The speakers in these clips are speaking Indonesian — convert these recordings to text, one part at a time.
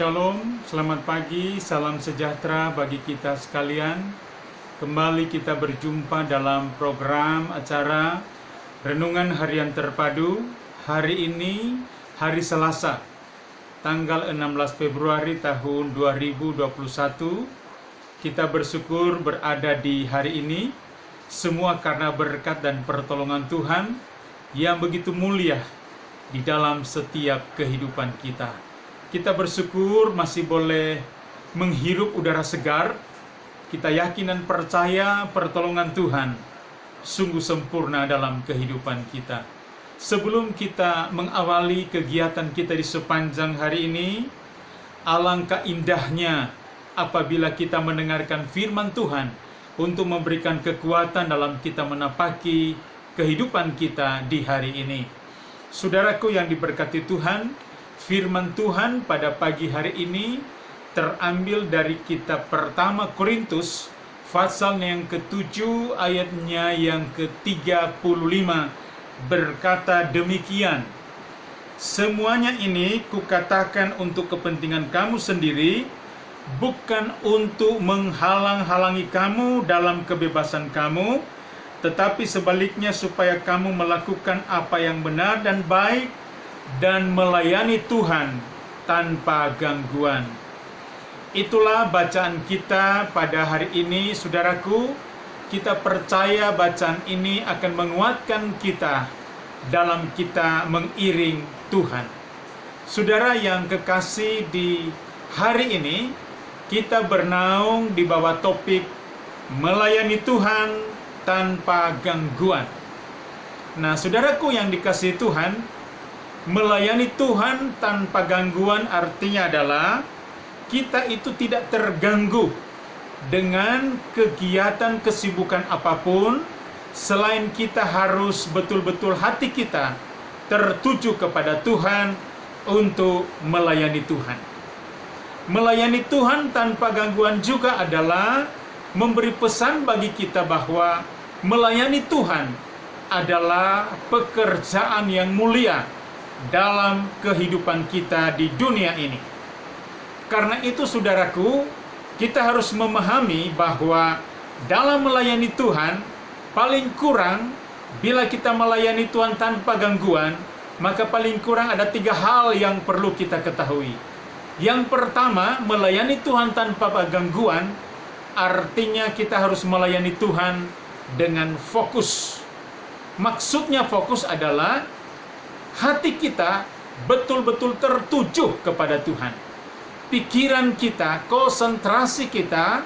Shalom, selamat pagi, salam sejahtera bagi kita sekalian. Kembali kita berjumpa dalam program acara Renungan Harian Terpadu. Hari ini, hari Selasa, tanggal 16 Februari tahun 2021. Kita bersyukur berada di hari ini, semua karena berkat dan pertolongan Tuhan yang begitu mulia di dalam setiap kehidupan kita. Kita bersyukur masih boleh menghirup udara segar. Kita yakin dan percaya pertolongan Tuhan sungguh sempurna dalam kehidupan kita. Sebelum kita mengawali kegiatan kita di sepanjang hari ini, alangkah indahnya apabila kita mendengarkan firman Tuhan untuk memberikan kekuatan dalam kita menapaki kehidupan kita di hari ini. Saudaraku yang diberkati Tuhan, firman Tuhan pada pagi hari ini terambil dari kitab pertama Korintus pasal yang ke-7 ayatnya yang ke-35 berkata demikian, "Semuanya ini kukatakan untuk kepentingan kamu sendiri, bukan untuk menghalang-halangi kamu dalam kebebasan kamu, tetapi sebaliknya supaya kamu melakukan apa yang benar dan baik dan melayani Tuhan tanpa gangguan." Itulah bacaan kita pada hari ini, saudaraku. Kita percaya bacaan ini akan menguatkan kita dalam kita mengiring Tuhan. Saudara yang kekasih, di hari ini kita bernaung di bawah topik melayani Tuhan tanpa gangguan. Nah, saudaraku yang dikasihi Tuhan, melayani Tuhan tanpa gangguan artinya adalah kita itu tidak terganggu dengan kegiatan kesibukan apapun, selain kita harus betul-betul hati kita tertuju kepada Tuhan untuk melayani Tuhan. Melayani Tuhan tanpa gangguan juga adalah memberi pesan bagi kita bahwa melayani Tuhan adalah pekerjaan yang mulia dalam kehidupan kita di dunia ini. Karena itu, saudaraku, kita harus memahami bahwa dalam melayani Tuhan, paling kurang bila kita melayani Tuhan tanpa gangguan, maka paling kurang ada 3 hal yang perlu kita ketahui. Yang pertama, melayani Tuhan tanpa gangguan artinya kita harus melayani Tuhan dengan fokus. Maksudnya fokus adalah hati kita betul-betul tertuju kepada Tuhan. Pikiran kita, konsentrasi kita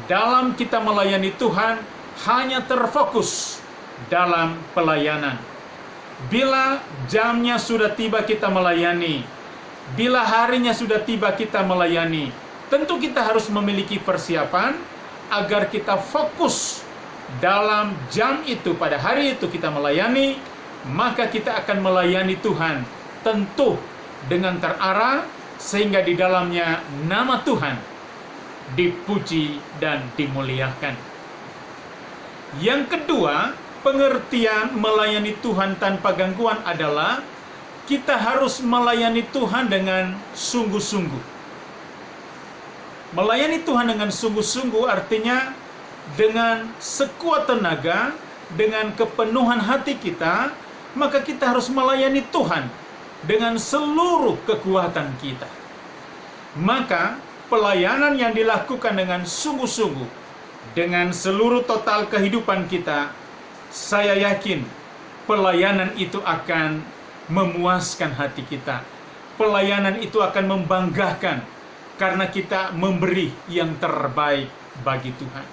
dalam kita melayani Tuhan hanya terfokus dalam pelayanan. Bila jamnya sudah tiba kita melayani, bila harinya sudah tiba kita melayani, tentu kita harus memiliki persiapan agar kita fokus dalam jam itu, pada hari itu kita melayani, maka kita akan melayani Tuhan tentu dengan terarah, sehingga di dalamnya nama Tuhan dipuji dan dimuliakan. Yang kedua, pengertian melayani Tuhan tanpa gangguan adalah kita harus melayani Tuhan dengan sungguh-sungguh. Melayani Tuhan dengan sungguh-sungguh artinya dengan sekuat tenaga, dengan kepenuhan hati kita, maka kita harus melayani Tuhan dengan seluruh kekuatan kita. Maka pelayanan yang dilakukan dengan sungguh-sungguh, dengan seluruh total kehidupan kita, saya yakin pelayanan itu akan memuaskan hati kita. Pelayanan itu akan membanggakan karena kita memberi yang terbaik bagi Tuhan.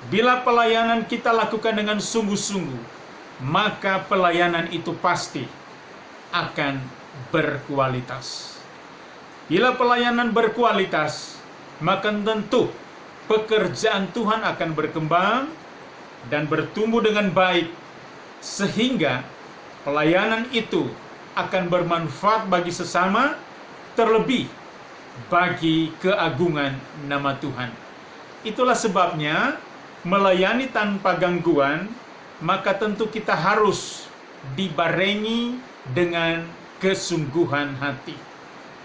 Bila pelayanan kita lakukan dengan sungguh-sungguh, maka pelayanan itu pasti akan berkualitas. Bila pelayanan berkualitas, maka tentu pekerjaan Tuhan akan berkembang dan bertumbuh dengan baik, sehingga pelayanan itu akan bermanfaat bagi sesama, terlebih bagi keagungan nama Tuhan. Itulah sebabnya melayani tanpa gangguan, maka tentu kita harus dibarengi dengan kesungguhan hati.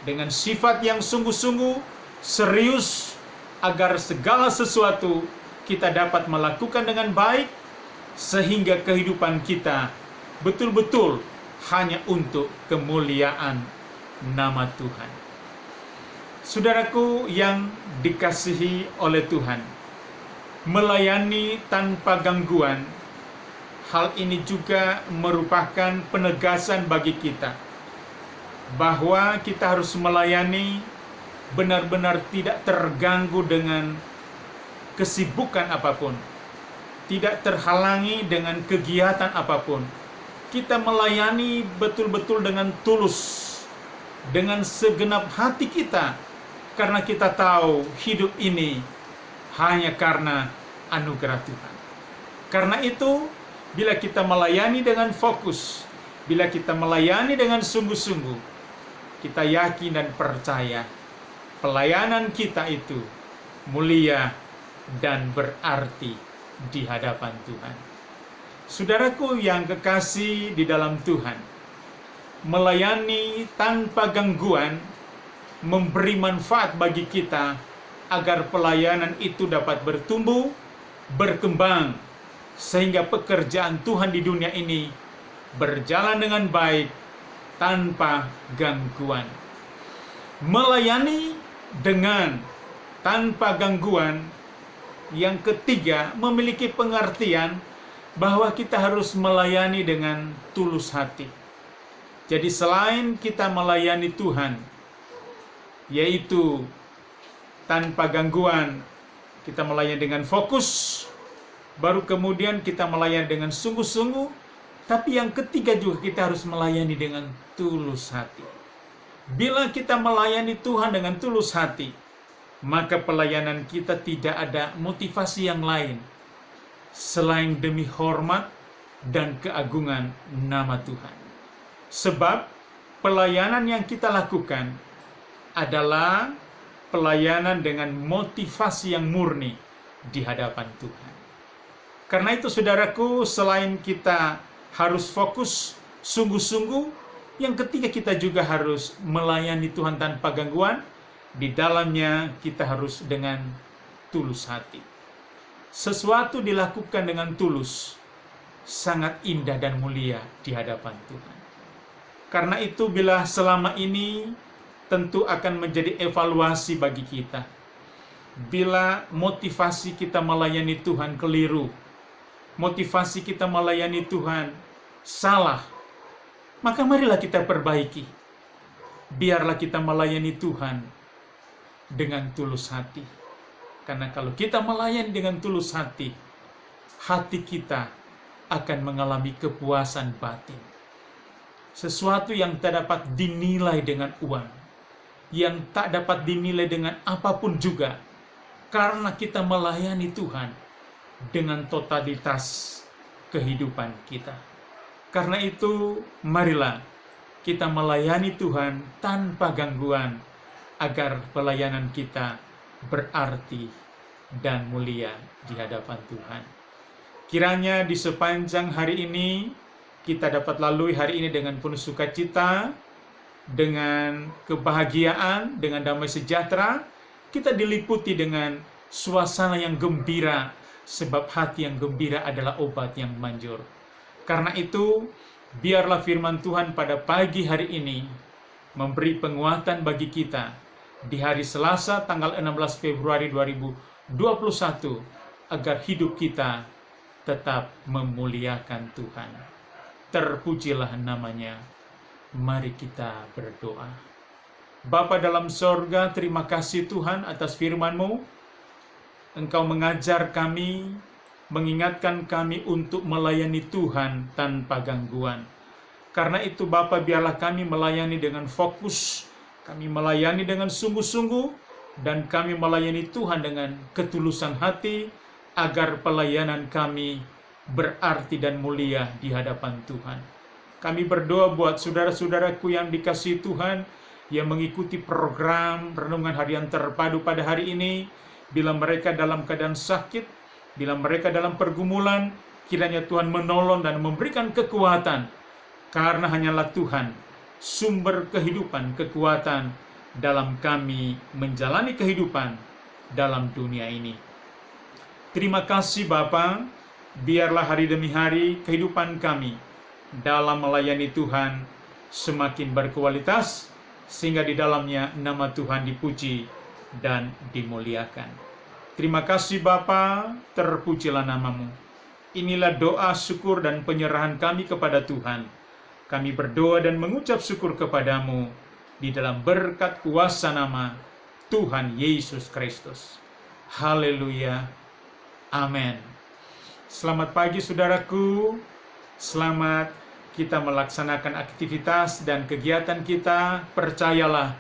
dengan sifat yang sungguh-sungguh, serius, agar segala sesuatu kita dapat melakukan dengan baik, sehingga kehidupan kita betul-betul hanya untuk kemuliaan nama Tuhan. Saudaraku yang dikasihi oleh Tuhan, melayani tanpa gangguan, hal ini juga merupakan penegasan bagi kita bahwa kita harus melayani benar-benar tidak terganggu dengan kesibukan apapun, tidak terhalangi dengan kegiatan apapun. Kita melayani betul-betul dengan tulus, dengan segenap hati kita, karena kita tahu hidup ini hanya karena anugerah Tuhan. Karena itu, bila kita melayani dengan fokus, bila kita melayani dengan sungguh-sungguh, kita yakin dan percaya pelayanan kita itu mulia dan berarti di hadapan Tuhan. Saudaraku yang kekasih di dalam Tuhan, melayani tanpa gangguan memberi manfaat bagi kita agar pelayanan itu dapat bertumbuh, berkembang, sehingga pekerjaan Tuhan di dunia ini berjalan dengan baik tanpa gangguan. Melayani dengan tanpa gangguan, yang ketiga, memiliki pengertian bahwa kita harus melayani dengan tulus hati. Jadi selain kita melayani Tuhan, yaitu tanpa gangguan, kita melayani dengan fokus, baru kemudian kita melayani dengan sungguh-sungguh, tapi yang ketiga juga kita harus melayani dengan tulus hati. Bila kita melayani Tuhan dengan tulus hati, maka pelayanan kita tidak ada motivasi yang lain selain demi hormat dan keagungan nama Tuhan. Sebab pelayanan yang kita lakukan adalah pelayanan dengan motivasi yang murni di hadapan Tuhan. Karena itu saudaraku, selain kita harus fokus sungguh-sungguh, yang ketiga kita juga harus melayani Tuhan tanpa gangguan. Di dalamnya kita harus dengan tulus hati. Sesuatu dilakukan dengan tulus sangat indah dan mulia di hadapan Tuhan. Karena itu bila selama ini tentu akan menjadi evaluasi bagi kita. Bila motivasi kita melayani Tuhan keliru, motivasi kita melayani Tuhan salah, maka marilah kita perbaiki. Biarlah kita melayani Tuhan dengan tulus hati. Karena kalau kita melayani dengan tulus hati, hati kita akan mengalami kepuasan batin. Sesuatu yang tak dapat dinilai dengan uang, yang tak dapat dinilai dengan apapun juga, karena kita melayani Tuhan dengan totalitas kehidupan kita. Karena itu, marilah kita melayani Tuhan tanpa gangguan, agar pelayanan kita berarti dan mulia di hadapan Tuhan. Kiranya di sepanjang hari ini, kita dapat lalui hari ini dengan penuh sukacita, dengan kebahagiaan, dengan damai sejahtera. Kita diliputi dengan suasana yang gembira, sebab hati yang gembira adalah obat yang manjur. Karena itu, biarlah firman Tuhan pada pagi hari ini memberi penguatan bagi kita di hari Selasa tanggal 16 Februari 2021, agar hidup kita tetap memuliakan Tuhan. Terpujilah namanya. Mari kita berdoa. Bapa dalam sorga, terima kasih Tuhan atas firman-Mu. Engkau mengajar kami, mengingatkan kami untuk melayani Tuhan tanpa gangguan. Karena itu Bapa, biarlah kami melayani dengan fokus, kami melayani dengan sungguh-sungguh, dan kami melayani Tuhan dengan ketulusan hati, agar pelayanan kami berarti dan mulia di hadapan Tuhan. Kami berdoa buat saudara-saudaraku yang dikasihi Tuhan, yang mengikuti program Renungan Harian Terpadu pada hari ini. Bila mereka dalam keadaan sakit, bila mereka dalam pergumulan, kiranya Tuhan menolong dan memberikan kekuatan, karena hanyalah Tuhan sumber kehidupan, kekuatan, dalam kami menjalani kehidupan dalam dunia ini. Terima kasih Bapa, biarlah hari demi hari kehidupan kami dalam melayani Tuhan semakin berkualitas, sehingga di dalamnya nama Tuhan dipuji dan dimuliakan. Terima kasih Bapa, terpujilah namamu. Inilah doa, syukur, dan penyerahan kami kepada Tuhan. Kami berdoa dan mengucap syukur kepadamu di dalam berkat kuasa nama Tuhan Yesus Kristus. Haleluya. Amin. Selamat pagi saudaraku. Selamat kita melaksanakan aktivitas dan kegiatan kita. Percayalah,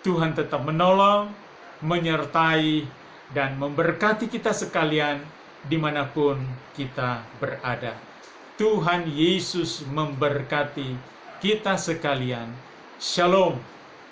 Tuhan tetap menolong, menyertai, dan memberkati kita sekalian dimanapun kita berada. Tuhan Yesus memberkati kita sekalian. Shalom.